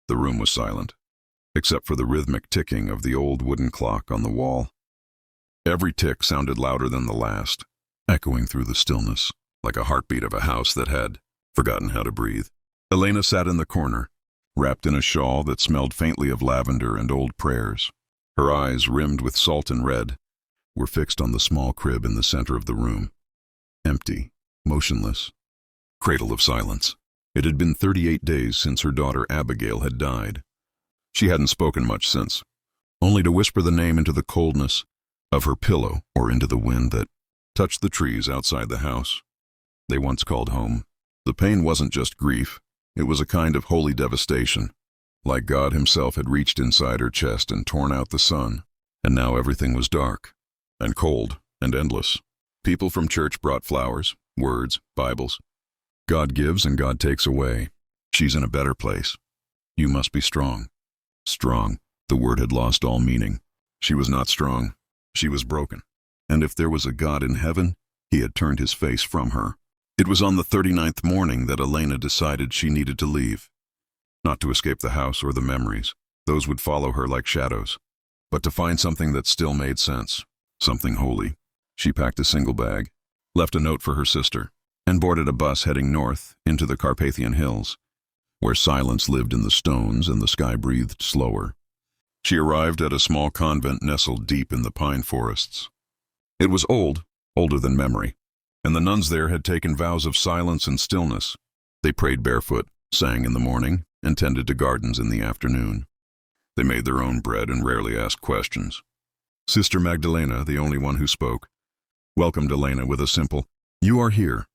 The room was silent, except for the rhythmic ticking of the old wooden clock on the wall. Every tick sounded louder than the last, echoing through the stillness, like a heartbeat of a house that had forgotten how to breathe. Elena sat in the corner, wrapped in a shawl that smelled faintly of lavender and old prayers. Her eyes, rimmed with salt and red, were fixed on the small crib in the center of the room. Empty, motionless, cradle of silence. It had been 38 days since her daughter Abigail had died. She hadn't spoken much since, only to whisper the name into the coldness of her pillow or into the wind that touched the trees outside the house they once called home. The pain wasn't just grief, it was a kind of holy devastation, like God himself had reached inside her chest and torn out the sun, and now everything was dark, and cold, and endless. People from church brought flowers, words, Bibles. God gives and God takes away. She's in a better place. You must be strong. Strong. The word had lost all meaning. She was not strong. She was broken. And if there was a God in heaven, he had turned his face from her. It was on the 39th morning that Elena decided she needed to leave. Not to escape the house or the memories. Those would follow her like shadows. But to find something that still made sense. Something holy. She packed a single bag, left a note for her sister, and boarded a bus heading north into the Carpathian Hills, where silence lived in the stones and the sky breathed slower. She arrived at a small convent nestled deep in the pine forests. It was old, older than memory, and the nuns there had taken vows of silence and stillness. They prayed barefoot, sang in the morning, and tended to gardens in the afternoon. They made their own bread and rarely asked questions. Sister Magdalena, the only one who spoke, welcomed Elena with a simple, "You are here.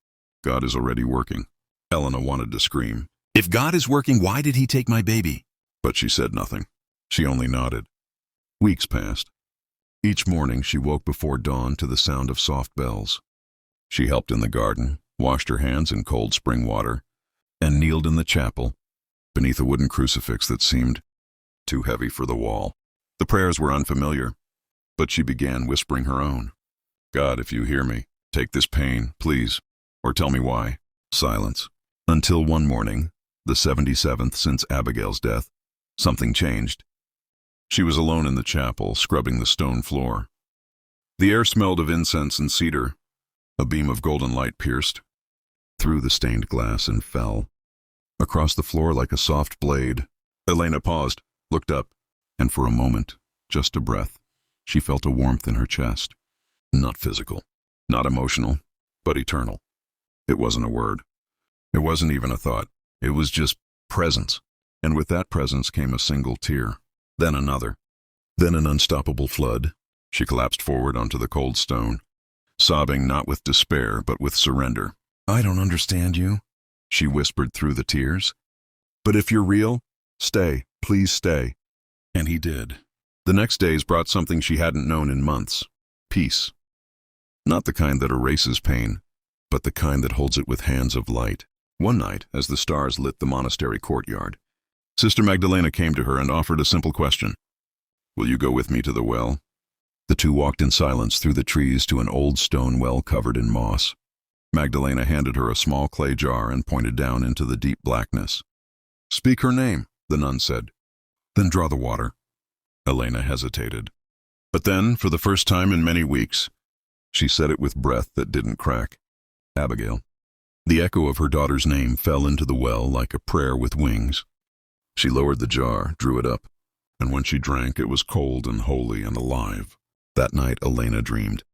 God is already working." Elena wanted to scream, "If God is working, why did he take my baby?" But she said nothing. She only nodded. Weeks passed. Each morning she woke before dawn to the sound of soft bells. She helped in the garden, washed her hands in cold spring water, and kneeled in the chapel, beneath a wooden crucifix that seemed too heavy for the wall. The prayers were unfamiliar, but she began whispering her own. "God, if you hear me, take this pain, please, or tell me why." Silence. Until one morning, the 77th since Abigail's death, something changed. She was alone in the chapel, scrubbing the stone floor. The air smelled of incense and cedar. A beam of golden light pierced through the stained glass and fell across the floor like a soft blade. Elena paused, looked up, and for a moment, just a breath, she felt a warmth in her chest. Not physical, not emotional, but eternal. It wasn't a word. It wasn't even a thought. It was just presence. And with that presence came a single tear, then another, then an unstoppable flood. She collapsed forward onto the cold stone, sobbing not with despair but with surrender. "I don't understand you," she whispered through the tears. "But if you're real, stay, please stay." And he did. The next days brought something she hadn't known in months. Peace. Not the kind that erases pain, but the kind that holds it with hands of light. One night, as the stars lit the monastery courtyard, Sister Magdalena came to her and offered a simple question. "Will you go with me to the well?" The two walked in silence through the trees to an old stone well covered in moss. Magdalena handed her a small clay jar and pointed down into the deep blackness. "Speak her name," the nun said. "Then draw the water." Elena hesitated. But then, for the first time in many weeks, she said it with breath that didn't crack. "Abigail." The echo of her daughter's name fell into the well like a prayer with wings. She lowered the jar, drew it up, and when she drank, it was cold and holy and alive. That night, Elena dreamed.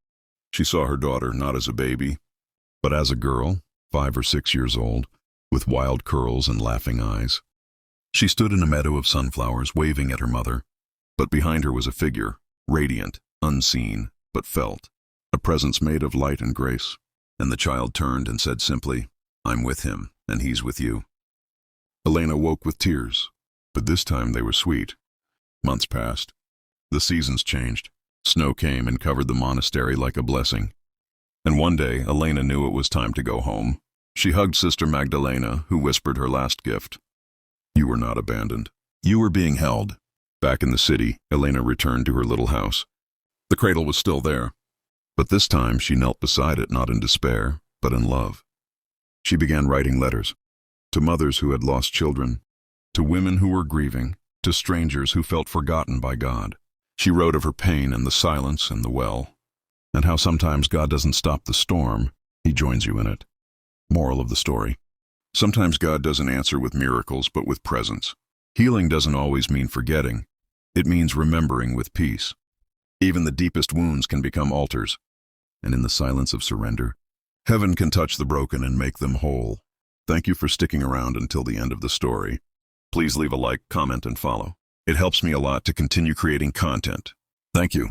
She saw her daughter not as a baby, but as a girl, 5 or 6 years old, with wild curls and laughing eyes. She stood in a meadow of sunflowers, waving at her mother, but behind her was a figure, radiant, unseen, but felt, a presence made of light and grace. And the child turned and said simply, "I'm with him, and he's with you." Elena woke with tears, but this time they were sweet. Months passed. The seasons changed. Snow came and covered the monastery like a blessing. And one day, Elena knew it was time to go home. She hugged Sister Magdalena, who whispered her last gift. "You were not abandoned. You were being held." Back in the city, Elena returned to her little house. The cradle was still there, but this time she knelt beside it not in despair, but in love. She began writing letters, to mothers who had lost children, to women who were grieving, to strangers who felt forgotten by God. She wrote of her pain and the silence and the well, and how sometimes God doesn't stop the storm, He joins you in it. Moral of the story: sometimes God doesn't answer with miracles, but with presence. Healing doesn't always mean forgetting. It means remembering with peace. Even the deepest wounds can become altars, and in the silence of surrender, heaven can touch the broken and make them whole. Thank you for sticking around until the end of the story. Please leave a like, comment, and follow. It helps me a lot to continue creating content. Thank you.